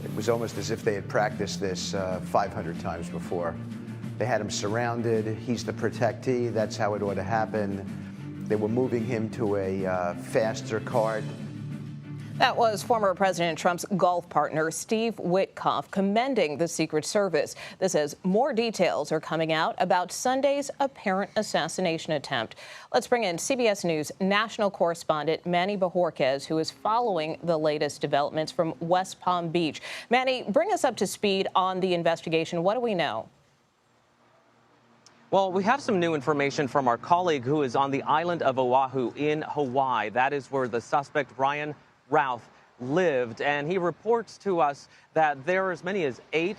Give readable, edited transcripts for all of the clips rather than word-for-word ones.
It was almost as if they had practiced this 500 times before. They had him surrounded. He's the protectee. That's how it ought to happen. They were moving him to a faster card. That was former President Trump's golf partner, Steve Witkoff, commending the Secret Service. This says more details are coming out about Sunday's apparent assassination attempt. Let's bring in CBS News national correspondent Manuel Bojorquez, who is following the latest developments from West Palm Beach. Manny, bring us up to speed on the investigation. What do we know? Well, we have some new information from our colleague who is on the island of Oahu in Hawaii. That is where the suspect, Ryan Routh, lived, and he reports to us that there are as many as 8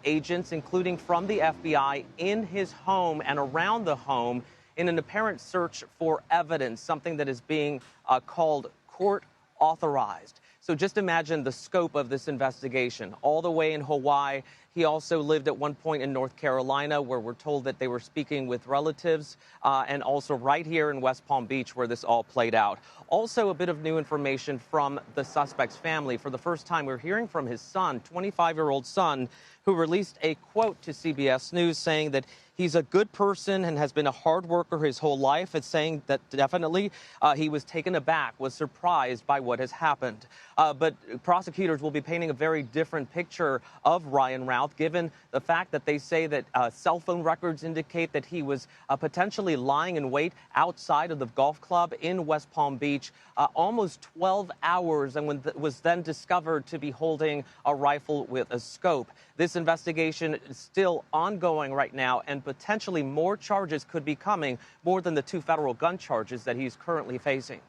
agents, including from the FBI, in his home and around the home in an apparent search for evidence, something that is being called court authorized. So just imagine the scope of this investigation. All the way in Hawaii. He also lived at one point in North Carolina, where we're told that they were speaking with relatives, and also right here in West Palm Beach, where this all played out. Also, a bit of new information from the suspect's family. For the first time, we're hearing from his son, 25-year-old son, who released a quote to CBS News saying that he's a good person and has been a hard worker his whole life. It's saying that definitely he was taken aback, was surprised by what has happened. But prosecutors will be painting a very different picture of Ryan Routh, given the fact that they say that cell phone records indicate that he was potentially lying in wait outside of the golf club in West Palm Beach almost 12 hours and was then discovered to be holding a rifle with a scope. This investigation is still ongoing right now, and potentially more charges could be coming, more than the 2 federal gun charges that he's currently facing.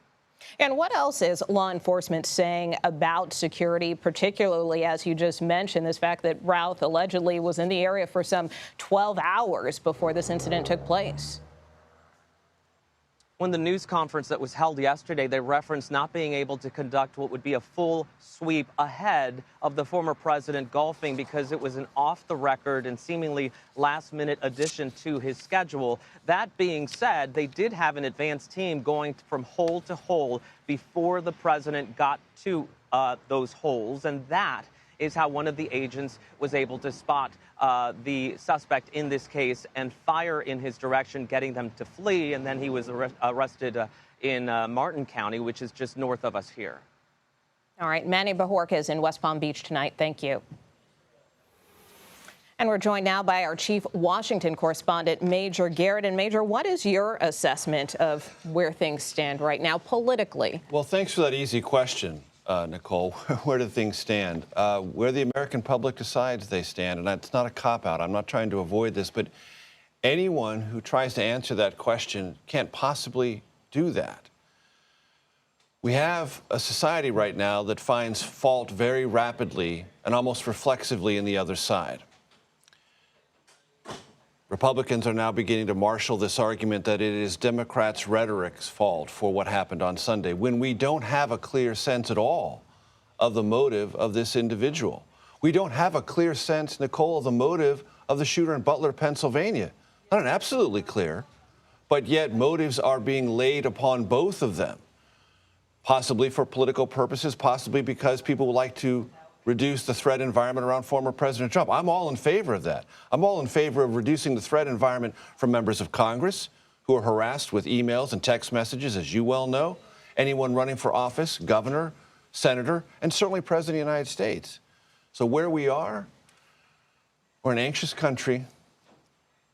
And what else is law enforcement saying about security, particularly, as you just mentioned, this fact that Routh allegedly was in the area for some 12 hours before this incident took place? When the news conference that was held yesterday, they referenced not being able to conduct what would be a full sweep ahead of the former president golfing because it was an off-the-record and seemingly last-minute addition to his schedule. That being said, they did have an advanced team going from hole to hole before the president got to those holes, and that is how one of the agents was able to spot the suspect in this case and fire in his direction, getting them to flee. And then he was arrested in Martin County, which is just north of us here. All right. Manuel Bojorquez in West Palm Beach tonight. Thank you. And we're joined now by our chief Washington correspondent, Major Garrett. And Major, what is your assessment of where things stand right now politically? Well, thanks for that easy question. Nicole, where do things stand? Where the American public decides they stand, and that's not a cop-out. I'm not trying to avoid this, but anyone who tries to answer that question can't possibly do that. We have a society right now that finds fault very rapidly and almost reflexively in the other side. Republicans are now beginning to marshal this argument that it is Democrats' rhetoric's fault for what happened on Sunday, when we don't have a clear sense at all of the motive of this individual. We don't have a clear sense, Nicole, of the motive of the shooter in Butler, Pennsylvania. Not absolutely clear, but yet motives are being laid upon both of them, possibly for political purposes, possibly because people would like to reduce the threat environment around former President Trump. I'm all in favor of that. I'm all in favor of reducing the threat environment from members of Congress who are harassed with emails and text messages, as you well know, anyone running for office, governor, senator, and certainly President of the United States. So where we are, we're an anxious country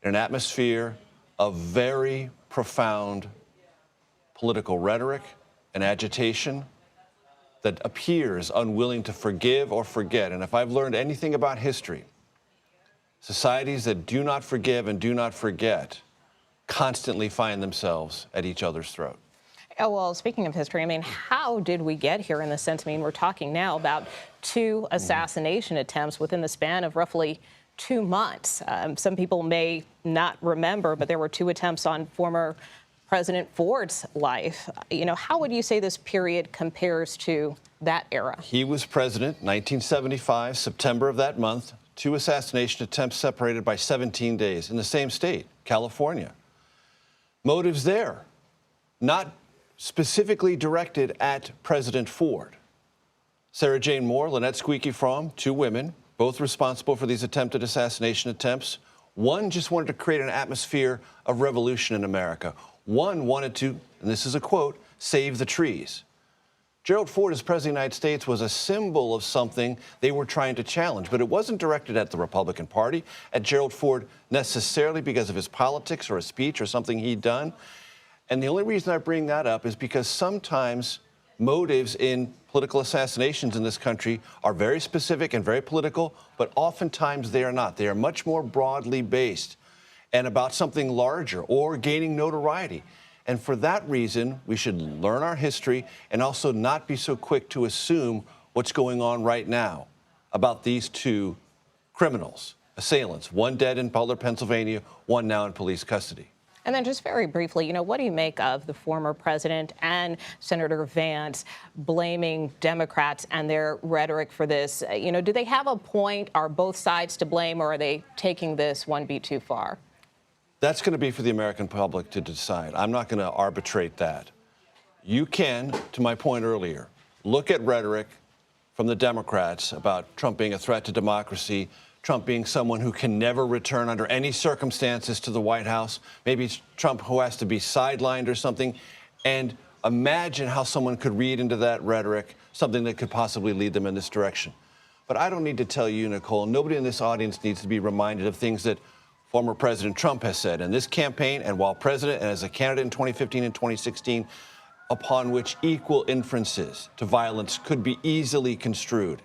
in an atmosphere of very profound political rhetoric and agitation that appears unwilling to forgive or forget. And if I've learned anything about history, societies that do not forgive and do not forget constantly find themselves at each other's throat. Oh, well, speaking of history, I mean, how did we get here in the sense? I mean, we're talking now about 2 assassination attempts within the span of roughly 2 months. Some people may not remember, but there were 2 attempts on former President Ford's life. You know, how would you say this period compares to that era? He was president, 1975, September of that month. 2 assassination attempts separated by 17 days in the same state, California. Motives there, not specifically directed at President Ford. Sarah Jane Moore, Lynette Squeaky Fromm, two women, both responsible for these attempted assassination attempts. One just wanted to create an atmosphere of revolution in America. One wanted to, and this is a quote, save the trees. Gerald Ford, as President of the United States, was a symbol of something they were trying to challenge, but it wasn't directed at the Republican Party, at Gerald Ford necessarily because of his politics or a speech or something he'd done. And the only reason I bring that up is because sometimes motives in political assassinations in this country are very specific and very political, but oftentimes they are not. They are much more broadly based and about something larger or gaining notoriety. And for that reason, we should learn our history and also not be so quick to assume what's going on right now about these two criminals, assailants, one dead in Butler, Pennsylvania, one now in police custody. And then just very briefly, what do you make of the former president and Senator Vance blaming Democrats and their rhetoric for this? Do they have a point? Are both sides to blame, or are they taking this one beat too far? That's going to be for the American public to decide. I'm not going to arbitrate that. You can, to my point earlier, look at rhetoric from the Democrats about Trump being a threat to democracy, Trump being someone who can never return under any circumstances to the White House, maybe it's Trump who has to be sidelined or something, and imagine how someone could read into that rhetoric something that could possibly lead them in this direction. But I don't need to tell you, Nicole, nobody in this audience needs to be reminded of things that former President Trump has said in this campaign and while president and as a candidate in 2015 and 2016, upon which equal inferences to violence could be easily construed.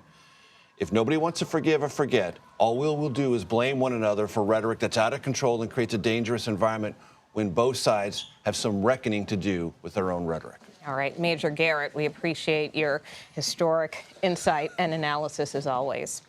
If nobody wants to forgive or forget, all we'll do is blame one another for rhetoric that's out of control and creates a dangerous environment when both sides have some reckoning to do with their own rhetoric. All right, Major Garrett, we appreciate your historic insight and analysis as always.